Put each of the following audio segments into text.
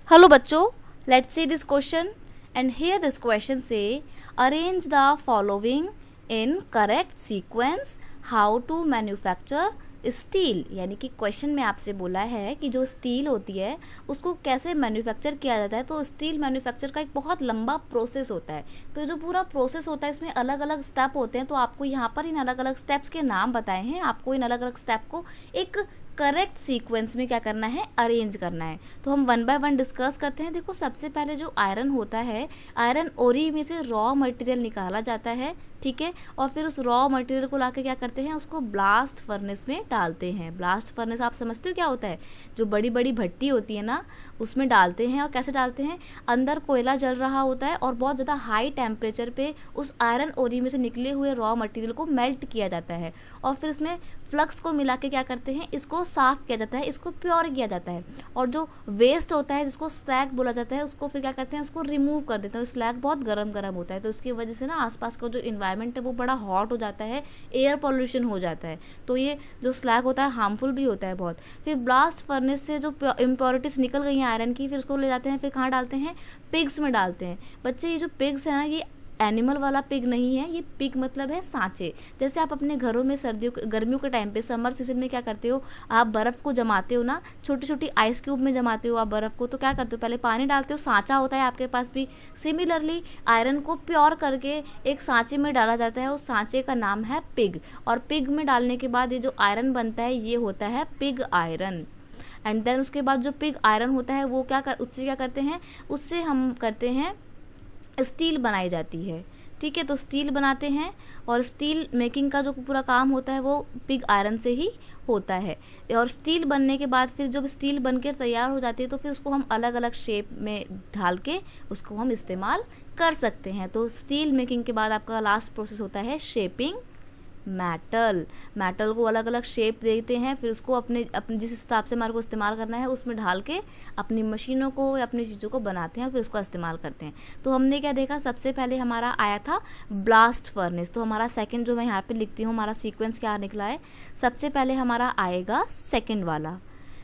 Hello बच्चों, let's see this question and here this question say arrange the following in correct sequence how to manufacture steel. यानी कि question में आपसे बोला है कि जो स्टील होती है उसको कैसे मैन्युफैक्चर किया जाता है। तो स्टील मैन्युफैक्चर का एक बहुत लंबा प्रोसेस होता है। तो जो पूरा प्रोसेस होता है इसमें अलग अलग स्टेप होते हैं। तो आपको यहाँ पर इन अलग अलग स्टेप्स के नाम बताए हैं। आपको इन अलग अलग स्टेप को एक करेक्ट सीक्वेंस में क्या करना है, अरेंज करना है। तो हम वन बाय वन डिस्कस करते हैं। देखो, सबसे पहले जो आयरन होता है, आयरन ओरी में से रॉ मटेरियल निकाला जाता है, ठीक है। और फिर उस रॉ मटेरियल को लाके क्या करते हैं, उसको ब्लास्ट फर्नेस में डालते हैं। ब्लास्ट फर्नेस आप समझते हो क्या होता है? जो बड़ी बड़ी भट्टी होती है ना, उसमें डालते हैं। और कैसे डालते हैं, अंदर कोयला जल रहा होता है और बहुत ज़्यादा हाई टेम्परेचर पे उस आयरन ओरी में से निकले हुए रॉ मटेरियल को मेल्ट किया जाता है। और फिर इसमें फ्लक्स को मिला के क्या करते हैं, इसको साफ़ किया जाता है, इसको प्योर किया जाता है। और जो वेस्ट होता है जिसको स्लैग बोला जाता है, उसको फिर क्या करते हैं, उसको रिमूव कर देते हैं। स्लैग बहुत गर्म गर्म होता है, तो उसकी वजह से ना आसपास का जो इन्वायरमेंट है वो बड़ा हॉट हो जाता है, एयर पॉल्यूशन हो जाता है। तो ये जो स्लैग होता है हार्मफुल भी होता है बहुत। फिर ब्लास्ट फर्नेस से जो इम्प्योरिटीज निकल गई हैं आयरन की, फिर उसको ले जाते हैं, फिर कहाँ डालते हैं, पिग्स में डालते हैं। बच्चे, ये जो पिग्स है ना, ये एनिमल वाला पिग नहीं है। ये पिग मतलब है सांचे। जैसे आप अपने घरों में गर्मियों के टाइम पे, समर सीजन में क्या करते हो, आप बर्फ़ को जमाते हो ना, छोटी छोटी आइस क्यूब में जमाते हो आप बर्फ़ को। तो क्या करते हो, पहले पानी डालते हो, सांचा होता है आपके पास भी। सिमिलरली आयरन को प्योर करके एक सांचे में डाला जाता है। उस सांचे का नाम है पिग। और पिग में डालने के बाद ये जो आयरन बनता है ये होता है पिग आयरन। एंड देन उसके बाद जो पिग आयरन होता है वो उससे क्या करते हैं, उससे हम करते हैं स्टील बनाई जाती है, ठीक है। तो स्टील बनाते हैं और स्टील मेकिंग का जो पूरा काम होता है वो पिग आयरन से ही होता है। और स्टील बनने के बाद फिर जब स्टील बनकर तैयार हो जाती है तो फिर उसको हम अलग अलग शेप में ढाल के उसको हम इस्तेमाल कर सकते हैं। तो स्टील मेकिंग के बाद आपका लास्ट प्रोसेस होता है शेपिंग मेटल को अलग अलग शेप देते हैं। फिर उसको अपने जिस हिसाब से हमारे को इस्तेमाल करना है उसमें ढाल के अपनी मशीनों को या अपनी चीज़ों को बनाते हैं, फिर उसका इस्तेमाल करते हैं। तो हमने क्या देखा, सबसे पहले हमारा आया था ब्लास्ट फर्नेस। तो हमारा सेकंड, जो मैं यहाँ पे लिखती हूँ, हमारा सीक्वेंस क्या निकला है, सबसे पहले हमारा आएगा सेकंड वाला।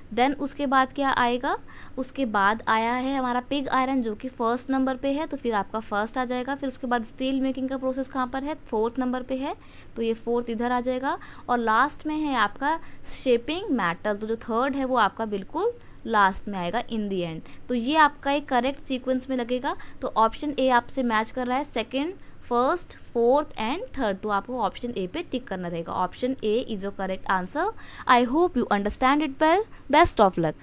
देन उसके बाद क्या आएगा, उसके बाद आया है हमारा पिग आयरन जो कि फर्स्ट नंबर पे है। तो फिर आपका फर्स्ट आ जाएगा। फिर उसके बाद स्टील मेकिंग का प्रोसेस कहाँ पर है, फोर्थ नंबर पे है, तो ये फोर्थ इधर आ जाएगा। और लास्ट में है आपका शेपिंग मेटल, तो जो थर्ड है वो आपका बिल्कुल लास्ट में आएगा इन दी एंड। तो ये आपका एक करेक्ट सीक्वेंस में लगेगा। तो ऑप्शन ए आपसे मैच कर रहा है, second, first, fourth and third. तो आपको ऑप्शन ए पे टिक करना रहेगा। Option A is your correct answer. I hope you understand it well. Best of luck.